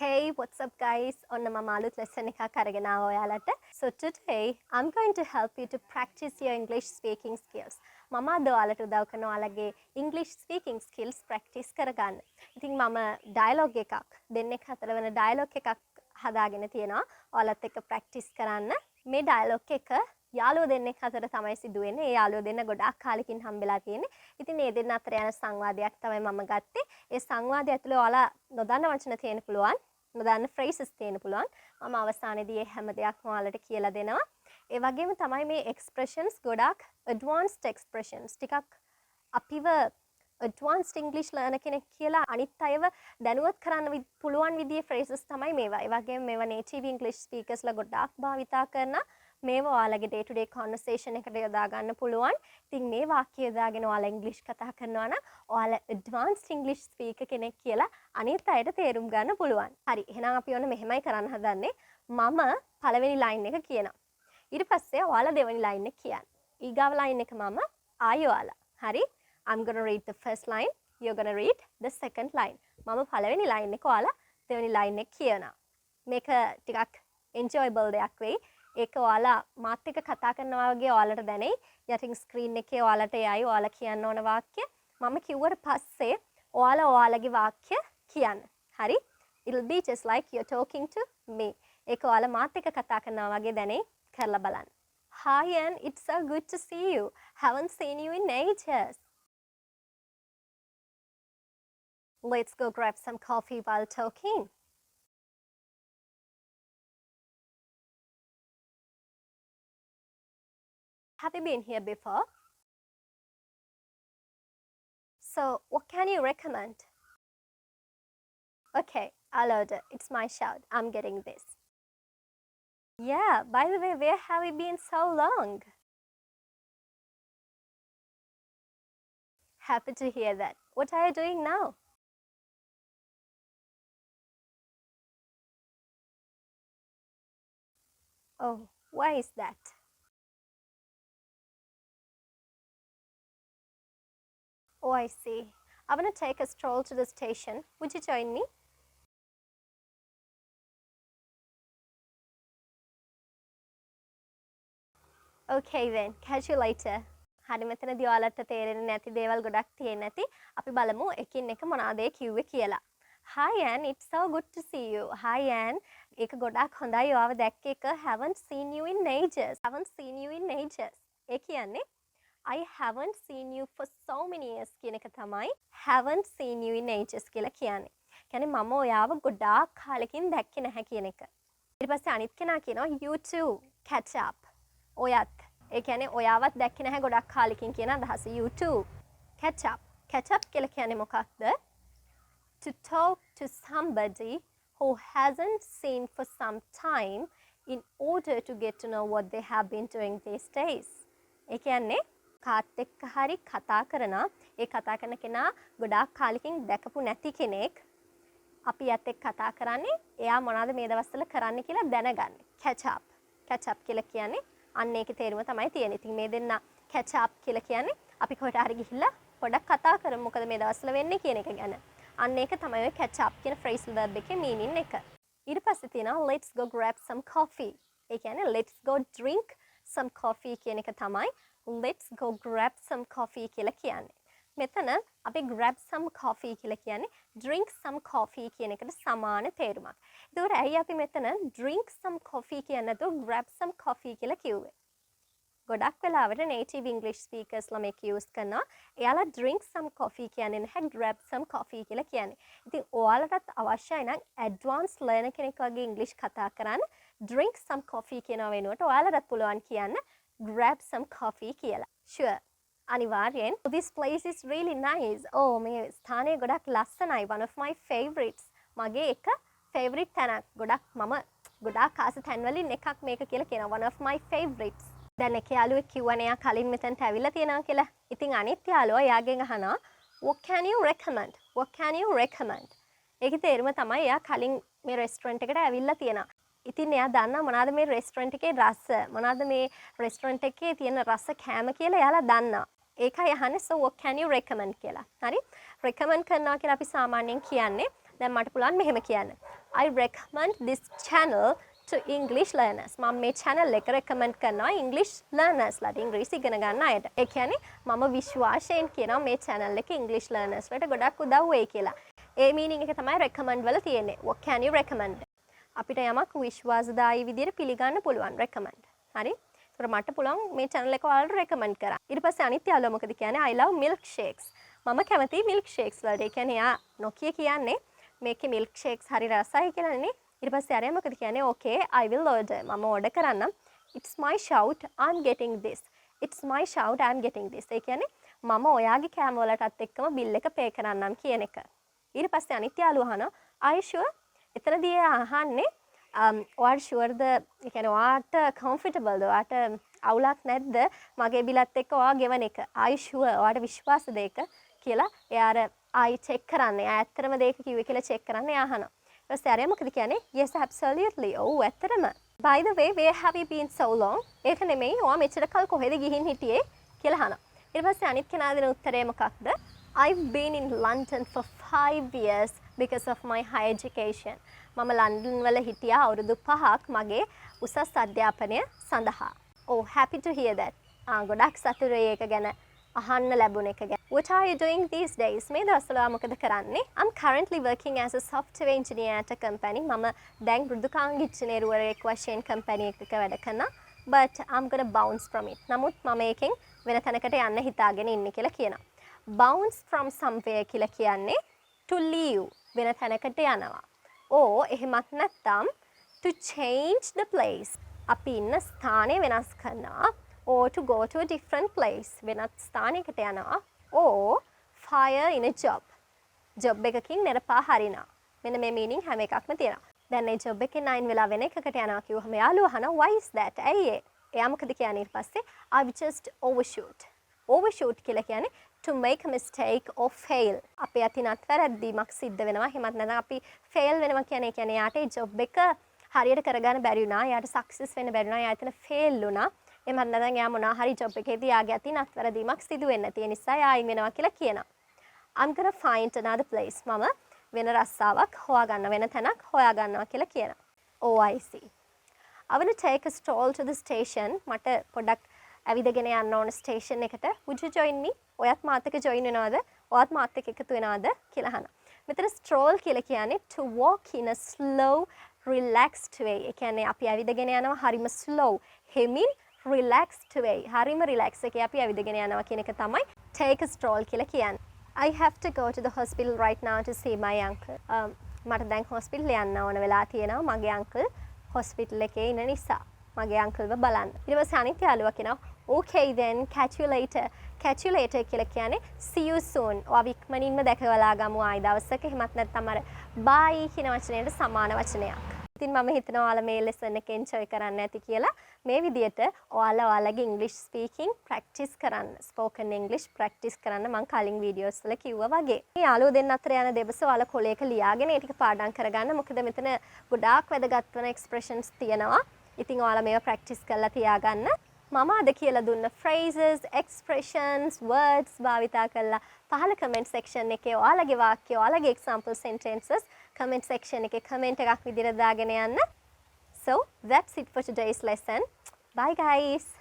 Hey, what's up guys? ඔන්න මම අලුත් lesson එකක් අරගෙන ආවා ඔයාලට. So today I'm going to help you to practice your English speaking skills. මම අද ඔයාලට උදව් කරනවා ඔයාලගේ English speaking skills practice කරගන්න. ඉතින් මම dialogue එකක් දෙන්නෙක් අතර වෙන dialogue එකක් හදාගෙන තියෙනවා. ඔයාලත් එක්ක practice කරන්න. මේ dialogue එක යාළුවෝ දෙන්නෙක් අතර තමයි සිදු වෙන්නේ. ඒ යාළුවෝ දෙන්න ගොඩාක් කාලෙකින් හම්බෙලා තියෙන්නේ. ඉතින් මේ දෙන්න අතර යන සංවාදයක් තමයි මම ගත්තේ. ඒ සංවාදය ඇතුලේ ඔයාලා නොදන්න වචන තියෙන්න පුළුවන්. නොදන්න phrases තියෙන්න පුළුවන්. මම අවසානයේදී මේ හැම දෙයක්ම ඔයාලට කියලා දෙනවා. ඒ වගේම තමයි මේ expressions ගොඩාක් advanced expressions. ටිකක් අපිව advanced English learner කෙනෙක් කියලා අනිත් අයව දැනුවත් කරන්න පුළුවන් විදිහේ phrases තමයි මේවා. ඒ වගේම මේවා native English speakers ලා ගොඩාක් භාවිතා කරන මේවා ඔයාලගේ day to day conversation එකට යොදා ගන්න පුළුවන්. ඉතින් මේ වාක්‍ය යොදාගෙන ඔයාලා English කතා කරනවා නම් ඔයාලා advanced English speaker කෙනෙක් කියලා අනිත් අයට තේරුම් ගන්න පුළුවන්. හරි. එහෙනම් අපි ඔන්න මෙහෙමයි කරන්න හදන්නේ. මම පළවෙනි line එක කියනවා. ඊට පස්සේ ඔයාලා දෙවෙනි line එක කියන්න. ඊගාව line එක මම ආයෙ ඔයාලා. හරි? I'm going to read the first line. You're going to read the second line. මම පළවෙනි line එක ඔයාලා දෙවෙනි line එක කියනවා. මේක ටිකක් enjoyable දෙයක් වෙයි. ඒක ඔයාලා මාත් එක්ක කතා කරනවා වගේ ඔයාලට දැනෙයි. යටින් ස්ක්‍රීන් එකේ ඔයාලට එයි ඔයාලා කියන්න ඕන වාක්‍ය. මම කිව්වට පස්සේ ඔයාලා ඔයාලගේ වාක්‍ය කියන්න. හරි? It'll be just like you're talking to me. ඒක ඔයාලා මාත් එක්ක කතා කරනවා වගේ දැනෙයි. කරලා බලන්න. Hi Anne, it's so good to see you. Haven't seen you in ages. Let's go grab some coffee while talking. Have you been here before? So, what can you recommend? Okay, I'll order. It's my shout. I'm getting this. Yeah, by the way, where have you been so long? Happy to hear that. What are you doing now? Oh, why is that? Oh, I see. I want to take a stroll to the station. Would you join me? Okay then, catch you later. හරි මෙතනදී ඔයාලට තේරෙන්නේ නැති දේවල් ගොඩක් තියෙන්න ඇති. අපි බලමු එකින් එක මොනවාද කිව්වේ කියලා. Hi Anne, it's so good to see you. Hi Anne. ඒක ගොඩක් හොඳයි ඔයාව දැක්ක එක. Haven't seen you in ages. Haven't seen you in ages. ඒ කියන්නේ I haven't seen you for so many years කියන එක තමයි haven't seen you in ages කියලා කියන්නේ. කියන්නේ මම ඔයාව ගොඩාක් කාලෙකින් දැක්කේ නැහැ කියන එක. ඊට පස්සේ අනිත් කෙනා කියනවා you too catch up. ඔයත් ඒ කියන්නේ ඔයාවත් දැක්කේ නැහැ ගොඩක් කාලෙකින් කියන අදහස you too catch up. catch up කියලා කියන්නේ මොකක්ද? To talk to somebody who hasn't seen for some time in order to get to know what they have been doing these days. ඒ කියන්නේ කාත් එක්ක හරි කතා කරන ඒ කතා කරන කෙනා ගොඩාක් කාලෙකින් දැකපු නැති කෙනෙක් අපි යත් එක්ක කතා කරන්නේ එයා මොනවද මේ දවස්වල කරන්නේ කියලා දැනගන්න. catch up. catch up කියලා කියන්නේ අන්න ඒකේ තේරුම තමයි තියෙන්නේ. ඉතින් මේ දෙන්න catch up කියලා කියන්නේ අපි කොහෙට හරි ගිහිල්ලා පොඩක් කතා කරමු මොකද මේ දවස්වල වෙන්නේ කියන එක ගැන. අන්න ඒක තමයි ඔය catch up කියන phrasal verb එකේ meaning එක. ඊට පස්සේ තියෙනවා let's go grab some coffee. ඒ කියන්නේ let's go drink some coffee කියන එක තමයි let's go grab some coffee කියලා කියන්නේ. මෙතන අපි grab some coffee කියලා කියන්නේ drink some coffee කියන එකට සමාන තේරුමක්. ඒතකොට ඇයි අපි මෙතන drink some coffee කියන්නේ නැතුව grab some coffee කියලා කිව්වේ? ගොඩක් වෙලාවට native English speakers ලා මේක use කරනවා. එයාලා drink some coffee කියන්නේ නැහැ grab some coffee කියලා කියන්නේ. ඉතින් ඔයාලටත් අවශ්‍යයි නම් advanced learner කෙනෙක් වගේ English කතා කරන්න drink some coffee කියන වෙනුවට ඔයාලටත් පුළුවන් කියන්න grab some coffee කියලා. Sure. අනිවාර්යෙන්. This place is really nice. Oh, මේ ස්ථානය ගොඩක් ලස්සනයි. One of my favorites. මගේ එක favorite තැනක්. මම ගොඩාක් ආස තැන් වලින් එකක් මේක කියලා කියනවා. One of my favorites. දැන් එක යාළුවෙක් කිව්වනේ එයා කලින් මෙතනට ඇවිල්ලා තියෙනවා කියලා. ඉතින් අනිත් යාළුවා එයාගෙන් අහනවා what can you recommend? What can you recommend? ඒකේ තේරුම තමයි එයා කලින් මේ රෙස්ටුරන්ට් එකට ඇවිල්ලා තියෙනවා. ඉතින් එයා දන්නා මොනවාද මේ රෙස්ටුරන්ට් එකේ රස මොනවාද මේ රෙස්ටුරන්ට් එකේ තියෙන රස කෑම කියලා එයාලා දන්නවා. ඒකයි අහන්නේ so what can you recommend කියලා. හරි? recommend කරනවා කියලා අපි සාමාන්‍යයෙන් කියන්නේ දැන් මට පුළුවන් මෙහෙම කියන්න. I recommend this channel to English learners. මම මේ channel එක recommend කරනවා English learners ලාට ඉංග්‍රීසි ඉගෙන ගන්න අයට. ඒ කියන්නේ මම විශ්වාසයෙන් කියනවා මේ channel එක English learners වලට ගොඩක් උදව් වෙයි කියලා. ඒ meaning එක තමයි recommend වල තියෙන්නේ. What can you recommend? අපිට යමක් විශ්වාසදායී විදිහට පිළිගන්න පුළුවන් recommend. හරි? ඒතර මට පුළුවන් මේ channel එක ඔයාලට recommend කරන්න. ඊට පස්සේ අනිත් යාළුවා මොකද කියන්නේ? I love milkshakes. මම කැමති milkshakes වලට. ඒ කියන්නේ යා නොකිය කියන්නේ මේකේ milkshakes හරි රසයි කියලානේ. ඊට පස්සේ අරයා මොකද කියන්නේ? Okay, I will order. මම order කරන්නම්. It's my shout, I'm getting this. It's my shout, I'm getting this. ඒ කියන්නේ මම ඔයාගේ කෑම වලටත් එක්කම bill එක pay කරන්නම් කියන එක. ඊට පස්සේ අනිත් යාළුවා අහනවා, are you sure? එතනදී අහන්නේ ඔයාට sure ද? ඒ කියන්නේ ඔයාට comfortable ද? ඔයාට අවුලක් නැද්ද? මගේ බිලත් එක්ක ඔයා ගෙවන එක. are you sure? ඔයාට විශ්වාසද ඒක කියලා එයා අර ආයි check කරන්නේ. එයා ඇත්තටම දෙයක කිව්වේ කියලා check කරන්නේ අහනවා. ඊට පස්සේ අරයා මොකද කියන්නේ? yes absolutely. ඔව් ඇත්තටම. by the way where have you been so long? ඒක නෙමෙයි. ඔයා මෙච්චර කල් කොහෙද ගිහින් හිටියේ කියලා අහනවා. ඊට පස්සේ අනිත් කෙනා දෙන උත්තරේ මොකක්ද? I've been in London for 5 years because of my higher education. මම ලන්ඩන් වල හිටියා අවුරුදු 5ක් මගේ උසස් අධ්‍යාපනය සඳහා. Oh, happy to hear that. ගොඩක් සතුටුයි ඒක ගැන අහන්න ලැබුණ එක ගැන. What are you doing these days? මේ දවස්වල මොකද කරන්නේ? I'm currently working as a software engineer at a company. මම දැන් මෘදුකාංග ඉංජිනේරුවරයෙක් වශයෙන් කම්පැනි එකක වැඩ කරනවා. But I'm gonna bounce from it. නමුත් මම ඒකෙන් වෙන තැනකට යන්න හිතාගෙන ඉන්නේ කියලා කියනවා. Bounce from somewhere කියලා කියන්නේ to leave වෙන තැනකට යනවා. or එහෙමත් නැත්නම් to change the place. අපි ඉන්න ස්ථානය වෙනස් කරනවා. or to go to a different place. වෙනත් ස්ථානයකට යනවා. or fire in a job. job එකකින් නෙරපා හරිනවා. මෙන්න මේ meaning හැම එකක්ම තියෙනවා. දැන් මේ job එකෙන් අයින් වෙලා වෙන එකකට යනවා කිව්වම යාළුවා අහනවා why is that? ඇයි ඒ? එයා මොකද කියන්නේ ඊට පස්සේ I've just overshoot. overshoot කියලා කියන්නේ to make a mistake or fail. අපේ අතිනත් වැරද්දීමක් සිද්ධ වෙනවා. එහෙමත් නැත්නම් අපි fail වෙනවා කියන්නේ යාට ඒ job එක හරියට කරගන්න බැරි වුණා. යාට success වෙන්න බැරි වුණා. යා එතන fail වුණා. එහෙමත් නැත්නම් යා මොනවා හරි job එකේදී යාගේ අතිනත් වැරදීමක් සිදු වෙන්න තියෙන නිසා යා අයින් වෙනවා කියලා කියනවා. I'm gonna find another place. මම වෙන රස්සාවක් හොයාගන්න වෙන තැනක් හොයාගන්නවා කියලා කියනවා. Oh, I see. I want to take a stroll to the station. මට පොඩ්ඩක් ඇවිදගෙන යන්න ඕන ස්ටේෂන් එකට. Would you join me? ඔයත් මාත් එක්ක join වෙනවද? ඔයත් මාත් එක්ක එකතු වෙනවද කියලා අහනවා. මෙතන stroll කියලා කියන්නේ to walk in a slow, relaxed way. ඒ කියන්නේ අපි ඇවිදගෙන යනවා හරිම slow, හෙමින් relaxed way. හරිම relax එකේ අපි ඇවිදගෙන යනවා කියන එක තමයි take a stroll කියලා කියන්නේ. I have to go to the hospital right now to see my uncle. මට දැන් hospital යන්න ඕන වෙලා තියෙනවා මගේ uncle hospital එකේ ඉන්න නිසා. මගේ අංකල්ව බලන්න. ඊට පස්සේ අනිත් යාළුවා කියනවා okay then catch you later. catch you later කියලා කියන්නේ see you soon. ඔයා ඉක්මනින්ම දැකලා ගමු ආයි දවසක. එහෙමත් නැත්නම් අර bye කියන වචනයට සමාන වචනයක්. ඉතින් මම හිතනවා ඔයාලා මේ lesson එක enjoy කරන්න ඇති කියලා. මේ විදිහට ඔයාලා ඔයාලගේ English speaking practice කරන්න. spoken English practice කරන්න මම කලින් videos වල කිව්වා වගේ. මේ යාළුවෝ දෙන්න අතර යන දෙබස ඔයාලා කොලයක ලියාගෙන ඒ ටික පාඩම් කරගන්න. මොකද මෙතන ගොඩාක් වැදගත් වෙන expressions තියෙනවා. ඉතින් ඔයාලා මේවා practice කරලා තියාගන්න. මම අද කියලා දුන්න phrases, expressions, words භාවිතා කරලා පහළ comment section එකේ ඔයාලගේ වාක්‍ය, ඔයාලගේ example sentences comment section එකේ comment එකක් විදිහට දාගෙන යන්න. So, that's it for today's lesson. Bye guys.